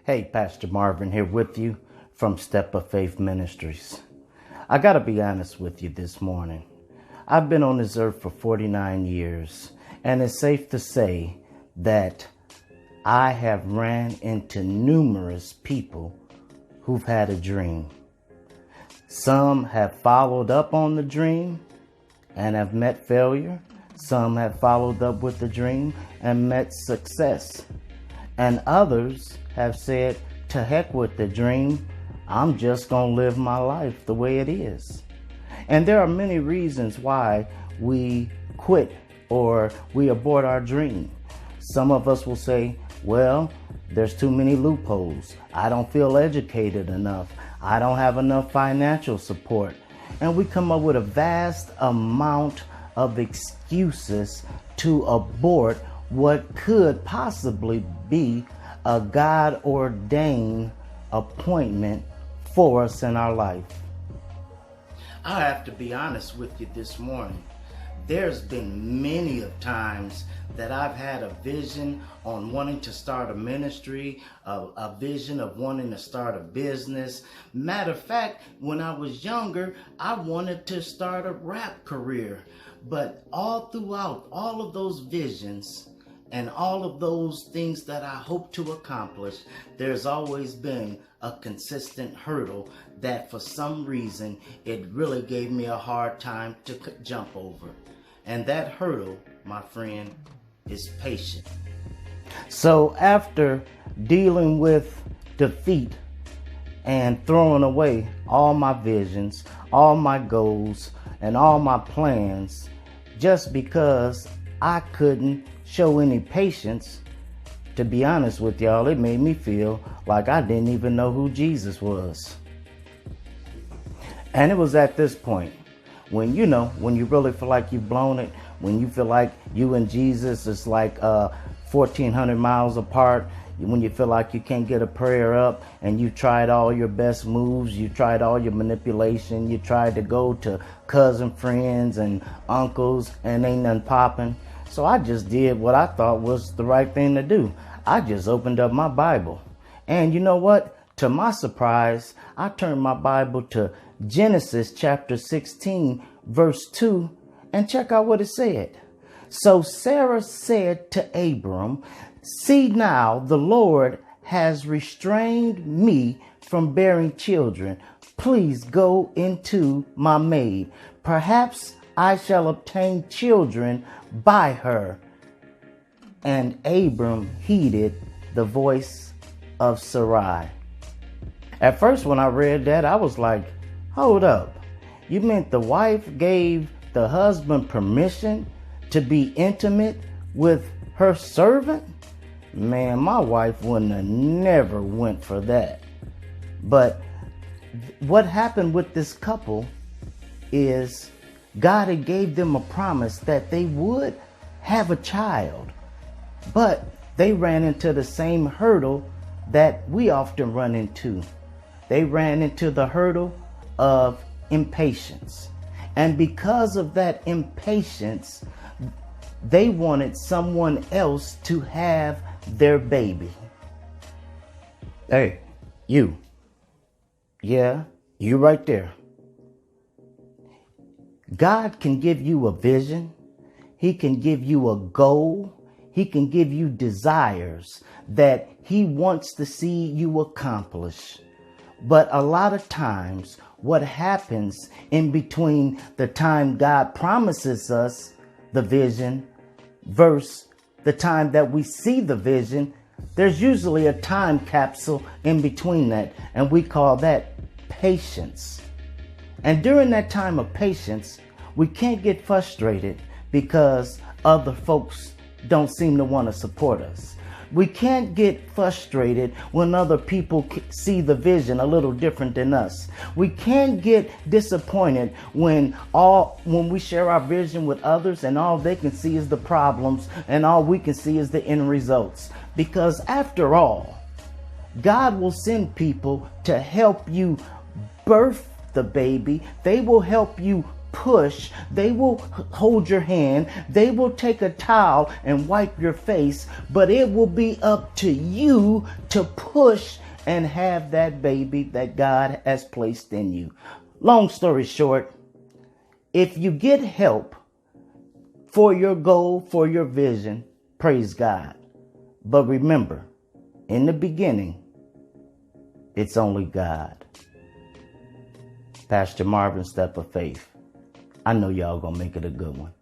Hey, Pastor Marvin here with you from Step of Faith Ministries. I got to be honest with you this morning. I've been on this earth for 49 years, and it's safe to say that I have ran into numerous people who've had a dream. Some have followed up on the dream and have met failure. Some have followed up with the dream and met success. And others have said, to heck with the dream, I'm just going to live my life the way it is. And there are many reasons why we quit or we abort our dream. Some of us will say, well, there's too many loopholes. I don't feel educated enough. I don't have enough financial support. And we come up with a vast amount of excuses to abort what could possibly be a God-ordained appointment for us in our life. I have to be honest with you this morning. There's been many of times that I've had a vision on wanting to start a ministry, a vision of wanting to start a business. Matter of fact, when I was younger, I wanted to start a rap career. But all throughout all of those visions and all of those things that I hope to accomplish, there's always been a consistent hurdle that for some reason it really gave me a hard time to jump over. And that hurdle, my friend, is patience. So after dealing with defeat and throwing away all my visions, all my goals, and all my plans, just because I couldn't show any patience, to be honest with y'all, it made me feel like I didn't even know who Jesus was. And it was at this point when you really feel like you've blown it, when you feel like you and Jesus is like 1,400 miles apart, when you feel like you can't get a prayer up and you tried all your best moves, you tried all your manipulation, you tried to go to cousin friends and uncles and ain't nothing popping. So I just did what I thought was the right thing to do. I just opened up my Bible. And you know what? To my surprise, I turned my Bible to Genesis chapter 16, verse 2, and check out what it said. So Sarah said to Abram, "See now, the Lord has restrained me from bearing children. Please go into my maid. Perhaps I shall obtain children by her." And Abram heeded the voice of Sarai. At first, when I read that, I was like, hold up. You meant the wife gave the husband permission to be intimate with her servant? Man, my wife wouldn't have never went for that. But what happened with this couple is God had gave them a promise that they would have a child. But they ran into the same hurdle that we often run into. They ran into the hurdle of impatience. And because of that impatience, they wanted someone else to have their baby. Hey, you. Yeah, you right there. God can give you a vision. He can give you a goal. He can give you desires that he wants to see you accomplish. But a lot of times, what happens in between the time God promises us the vision versus the time that we see the vision, there's usually a time capsule in between that, and we call that patience. And during that time of patience, we can't get frustrated because other folks don't seem to want to support us. We can't get frustrated when other people see the vision a little different than us. We can't get disappointed when we share our vision with others and all they can see is the problems and all we can see is the end results. Because after all, God will send people to help you birth the baby. They will help you push. They will hold your hand. They will take a towel and wipe your face. But it will be up to you to push and have that baby that God has placed in you. Long story short, if you get help for your goal, for your vision, praise God. But remember, in the beginning, it's only God. Pastor Marvin, Step of Faith. I know y'all gonna make it a good one.